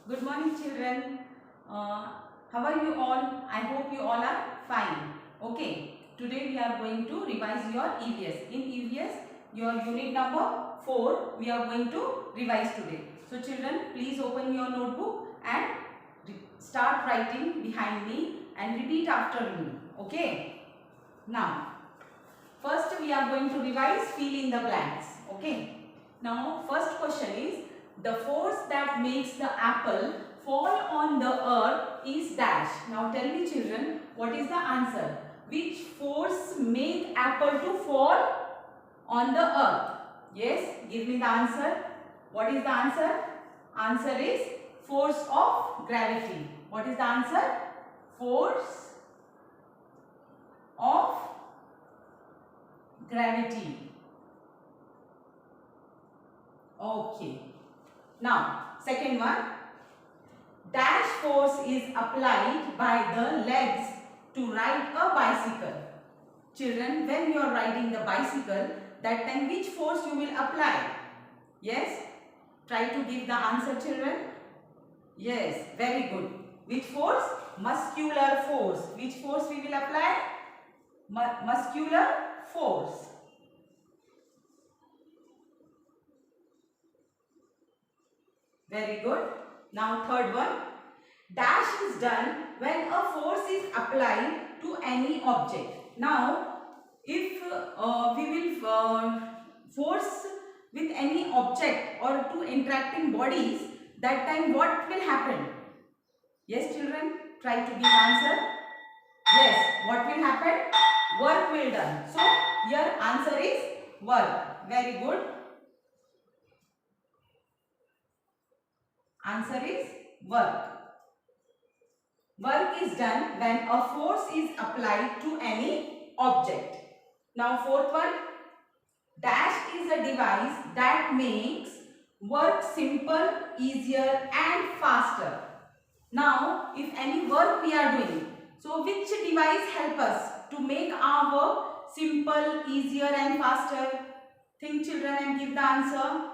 Good morning, children. How are you all? I hope you all are fine. Okay. Today we are going to revise your EVS. In EVS, your unit number 4, we are going to revise today. So, children, please open your notebook and start writing behind me and repeat after me. Okay. Now, first we are going to revise fill in the blanks. Okay. Now, first question is the force that makes the apple fall on the earth is dash. Now tell me children, what is the answer? Which force made apple to fall on the earth? Yes, give me the answer. What is the answer? Answer is force of gravity. What is the answer? Force of gravity. Okay. Now, second one. Dash force is applied by the legs to ride a bicycle. Children, when you are riding the bicycle, that time which force you will apply? Yes? Try to give the answer, children. Yes, very good. Which force? Muscular force. Which force we will apply? Muscular force. Very good. Now third one. Dash is done when a force is applied to any object. Now if we will force with any object or to interacting bodies, that time what will happen? Yes children, try to give answer. Yes, what will happen? Work will done. So your answer is work. Very good. Answer is work. Work is done when a force is applied to any object. Now fourth one. Dash is a device that makes work simple, easier and faster. Now if any work we are doing, so which device help us to make our work simple, easier and faster? Think children and give the answer.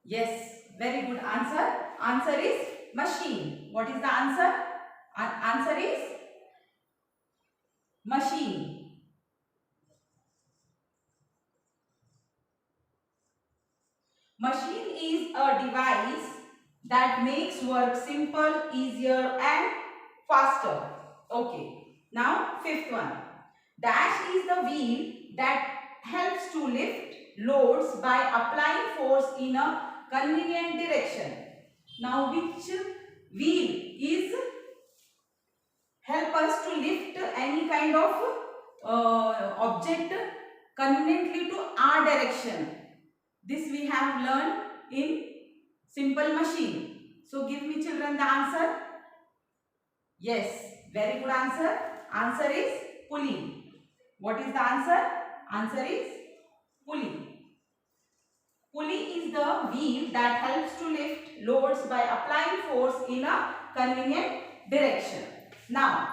Yes, very good answer. Answer is machine. What is the answer? Answer is machine. Machine is a device that makes work simple, easier and faster. Okay. Now fifth one. Dash is the wheel that helps to lift loads by applying force in a convenient direction. Now which wheel is help us to lift any kind of object conveniently to our direction? This we have learned in simple machine. So give me children the answer. Yes, very good answer. Answer is pulley. What is the answer? Answer is pulley. Pulley is the wheel that helps to lift loads by applying force in a convenient direction. Now,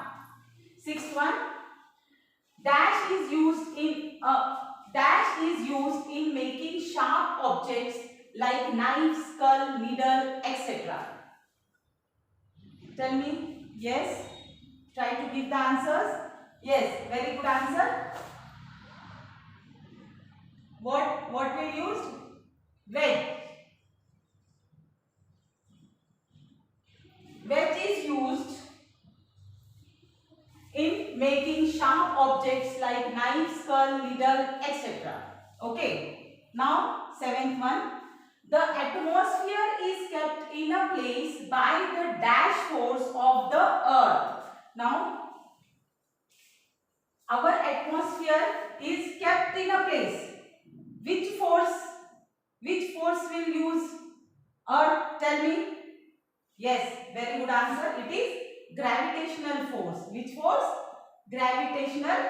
sixth one. Dash is used in making sharp objects like knife, skull, needle, etc. Tell me. Yes. Try to give the answers. Yes. Very good answer. What we used? Wedge. Wedge is used in making sharp objects like knife, skull, needle, etc. Okay. Now, seventh one. The atmosphere is kept in a place by the dash force of the earth. Now, our atmosphere is kept in a place. Which force will use earth? Tell me. Yes, very good answer. It is gravitational force. Which force? Gravitational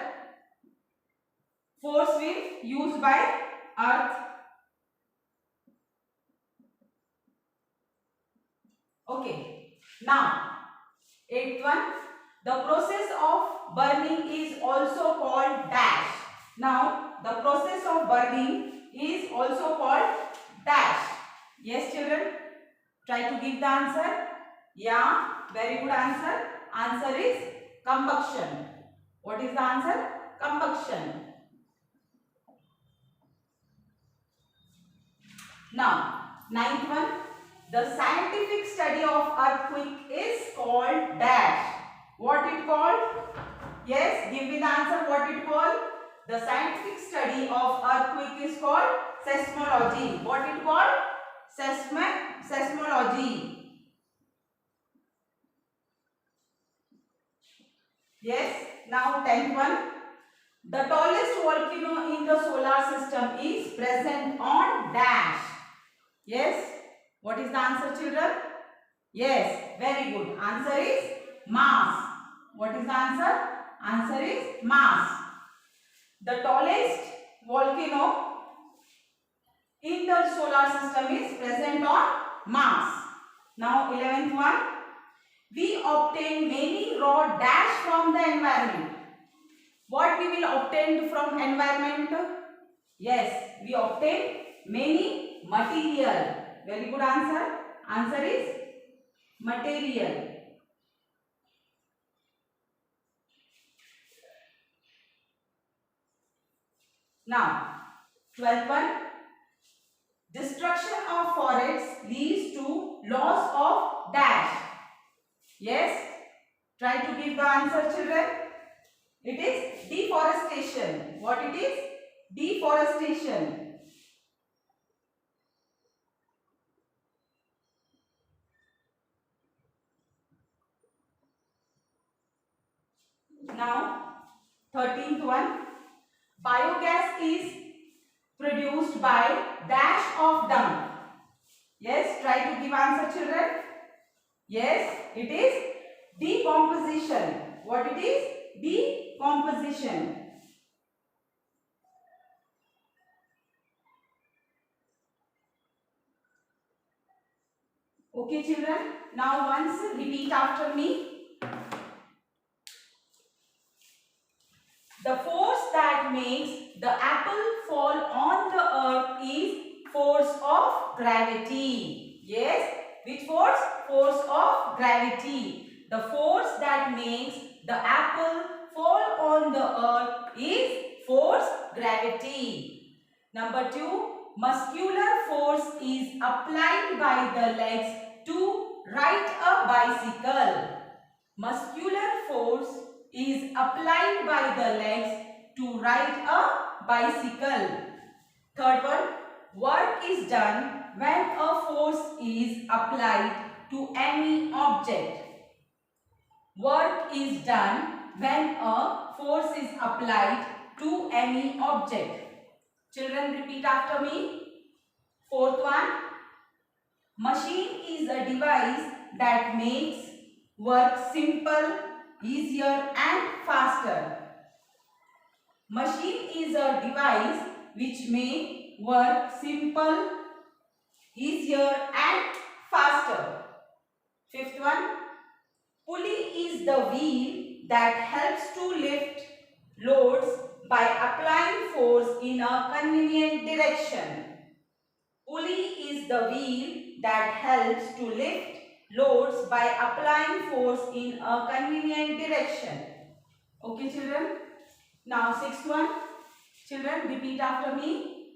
force will used by earth. Okay. Now, eighth one. The process of burning is also called dash. Now, the process of burning is also called dash. Yes, children. Try to give the answer. Yeah, very good answer. Answer is combustion. What is the answer? Combustion. Now, ninth one. The scientific study of earthquake is called dash. What it called? Yes, give me the answer. What it called? The scientific study of earthquake is called seismology. What it called? Seismology. Yes. Now, 10th one. The tallest volcano in the solar system is present on dash. Yes. What is the answer, children? Yes. Very good. Answer is Mars. What is the answer? Answer is Mars. The tallest volcano in the solar system is present on Mars. Now, 11th one. We obtain many raw dash from the environment. What we will obtain from environment? Yes, we obtain many material. Very good answer. Answer is material. Now, 12th one. Destruction of forests leads to loss of dash. Yes, try to give the answer, children. It is deforestation. What it is? Deforestation. Now, 13th one. Biogas is produced by dash of dung. Yes, try to give answer, children. Yes, it is decomposition. What it is? Decomposition. Okay, children. Now once repeat after me. The force that makes the apple fall on the earth is force of gravity. Yes, which force? Force of gravity. The force that makes the apple fall on the earth is force gravity. Number 2, muscular force is applied by the legs to ride a bicycle. Muscular force is applied by the legs to ride a bicycle. Third one, work is done when a force is applied to any object. Work is done when a force is applied to any object. Children, repeat after me. Fourth one, machine is a device that makes work simple, easier and faster. Machine is a device which makes work simple, easier and faster. Fifth one, pulley is the wheel that helps to lift loads by applying force in a convenient direction. Pulley is the wheel that helps to lift loads by applying force in a convenient direction. Okay, children. Now, sixth one. Children, repeat after me.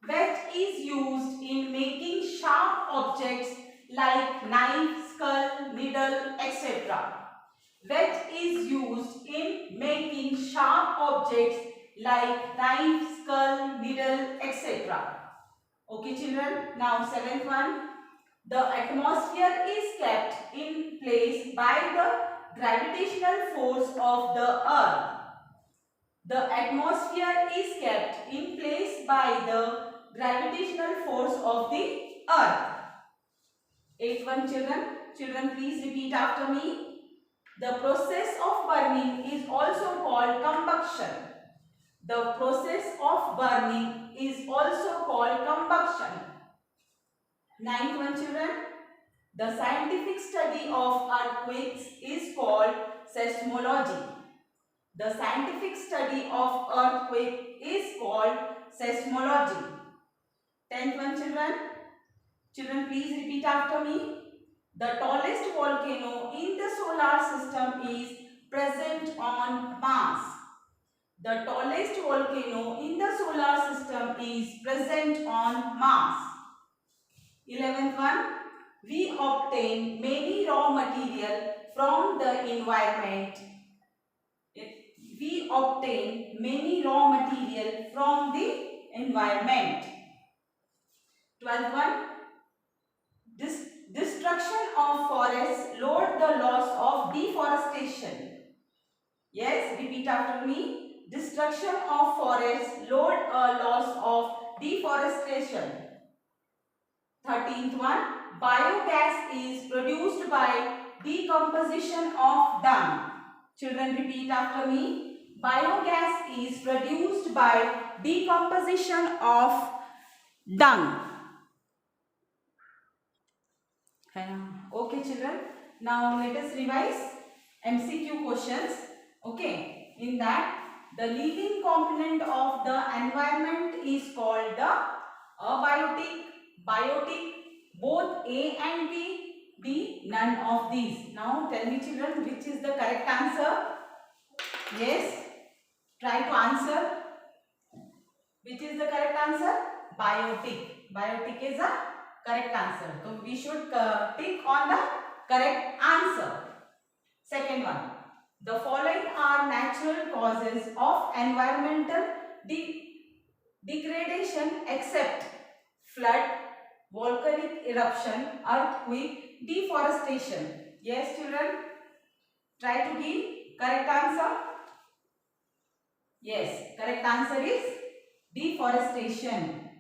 Wedge is used in making sharp objects like knife, skull, needle, etc. Wedge is used in making sharp objects like knife, skull, needle, etc. Okay, children. Now, seventh one. The atmosphere is kept in place by the gravitational force of the earth. The atmosphere is kept in place by the gravitational force of the earth. Eighth one, children. Children, please repeat after me. The process of burning is also called combustion. The process of burning is also called combustion. Ninth one, children. The scientific study of earthquakes is called seismology. The scientific study of earthquake is called seismology. 10th one, children. Children, please repeat after me. The tallest volcano in the solar system is present on Mars. The tallest volcano in the solar system is present on Mars. 11th one, we obtain many raw material from the environment. We obtain many raw material from the environment. 12th one, destruction of forests load the loss of deforestation. Yes, repeat after me. Destruction of forests load a loss of deforestation. 13th one, biogas is produced by decomposition of dung. Children, repeat after me. Biogas is produced by decomposition of dung. Okay, children. Now let us revise MCQ questions. Okay, in that the living component of the environment is called the abiotic, biotic, both A and B, none of these. Now tell me, children, which is the correct answer? Yes, try to answer. Which is the correct answer? Biotic. Biotic is a correct answer. So we should tick on the correct answer. Second one. The following are natural causes of environmental degradation except flood, volcanic eruption, earthquake, deforestation. Yes, children? Try to give correct answer. Yes, correct answer is deforestation.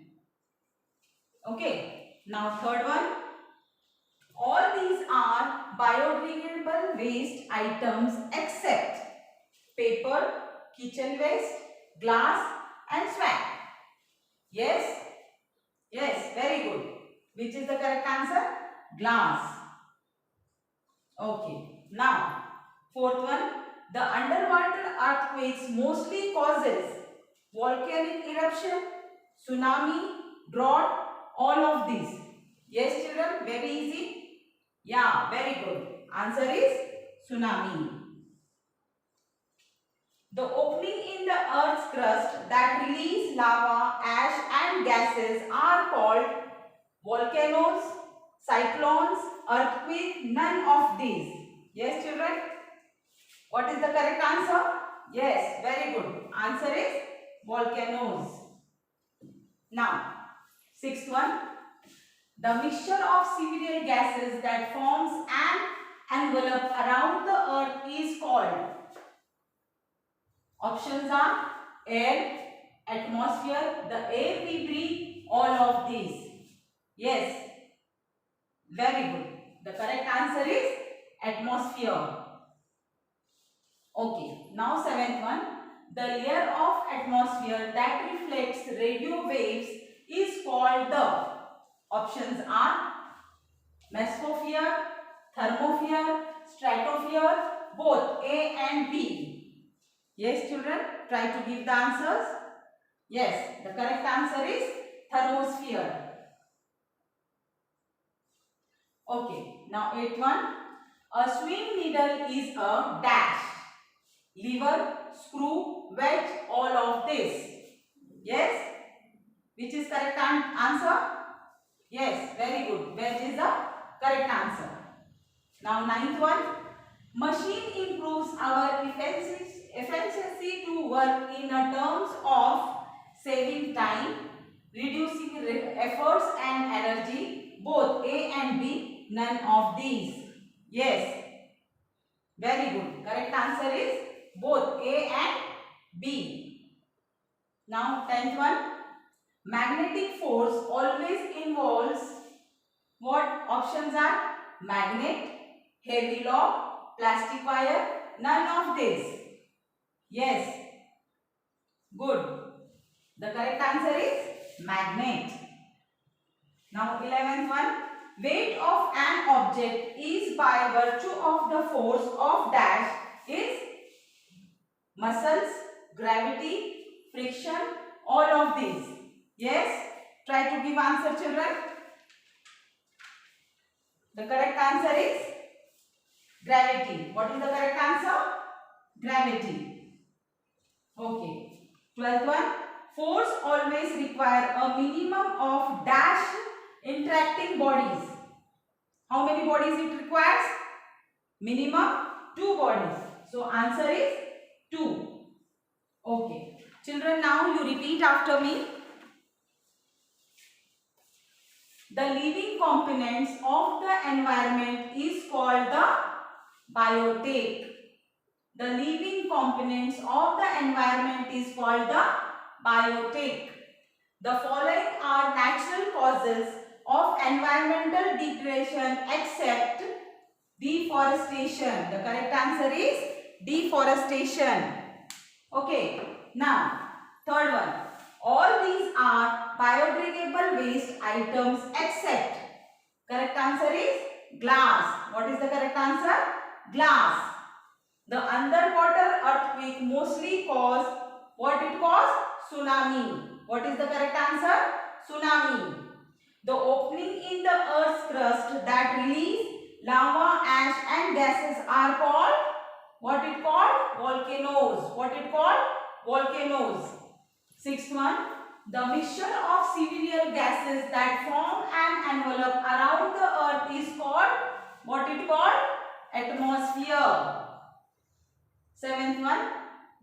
Okay. Now third one. All these are biodegradable waste items except paper, kitchen waste, glass and swag. Yes? Yes, very good. Which is the correct answer? Glass. Okay. Now, fourth one. The underwater earthquakes mostly causes volcanic eruption, tsunami, drought, all of these. Yes, children, very easy. Yeah, very good. Answer is tsunami. The opening in the earth's crust that release lava, ash and gases are called volcanoes, cyclones, earthquake, none of these. Yes, children? What is the correct answer? Yes, very good. Answer is volcanoes. Now, sixth one. The mixture of several gases that forms an envelope around the earth is called. Options are air, atmosphere, the air we breathe, all of these. Yes, very good. The correct answer is atmosphere. Okay, now seventh one. The layer of atmosphere that reflects radio waves is called the. Options are mesosphere, thermosphere, stratosphere, both A and B. Yes, children, try to give the answers. Yes, the correct answer is thermosphere. Okay, now eighth one. A swing needle is a dash. Lever, screw, wedge, all of this. Yes? Which is correct answer? Yes, very good. Wedge is the correct answer. Now ninth one. Machine improves our efficiency to work in terms of saving time, reducing efforts and energy, both A and B, none of these. Yes, very good. Correct answer is both A and B. Now 10th one. Magnetic force always involves what? Options are magnet, heavy log, plastic wire, none of this. Yes, good. The correct answer is magnet. Now 11th one. Weight of an object is by virtue of the force of dash is muscles, gravity, friction, all of these. Yes? Try to give answer, children. The correct answer is gravity. What is the correct answer? Gravity. Okay. 12th one. Force always require a minimum of dash interacting bodies. How many bodies it requires? Minimum 2 bodies. So answer is 2. Okay. Children, now you repeat after me. The living components of the environment is called the biotic. The living components of the environment is called the biotic. The following are natural causes of environmental degradation except deforestation. The correct answer is deforestation. Okay. Now, third one. All these are biodegradable waste items except. Correct answer is glass. What is the correct answer? Glass. The underwater earthquake mostly cause what it cause? Tsunami. What is the correct answer? Tsunami. The opening in the earth's crust that release lava, ash and gases are called what it called? Volcanoes. What it called? Volcanoes. Sixth one. The mixture of civilian gases that form an envelope around the earth is called what it called? Atmosphere. Seventh one.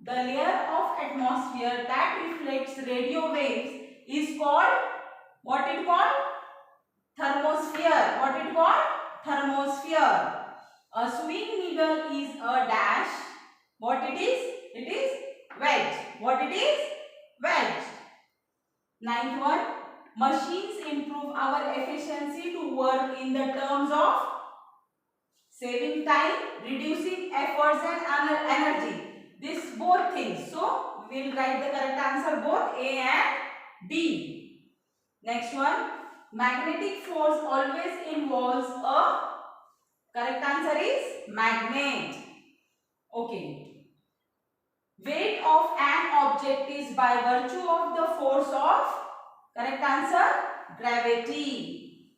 The layer of atmosphere that reflects radio waves is called what it called? Thermosphere. What it called? Thermosphere. A swing needle is a dash. What it is? It is wedge. What it is? Wedge. Ninth one. Machines improve our efficiency to work in the terms of saving time, reducing efforts and energy. This both things. So, we will write the correct answer both A and B. Next one. Magnetic force always involves a correct answer is magnet. Okay. Weight of an object is by virtue of the force of correct answer gravity.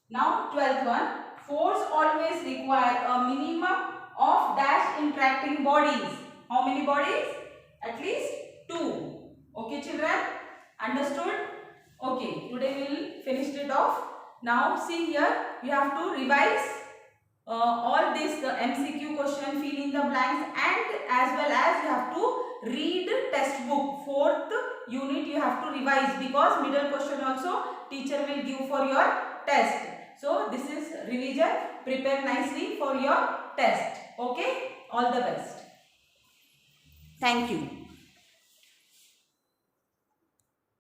Now 12th one. Force always require a minimum of dash interacting bodies. How many bodies? At least 2. Okay children? Understood? Okay. Today we will finish it off. Now see here. You have to revise all this the MCQ question, fill in the blanks, and as well as you have to read textbook. 4th unit you have to revise because middle question also teacher will give for your test. So this is revision. Prepare nicely for your test. Okay. All the best. Thank you.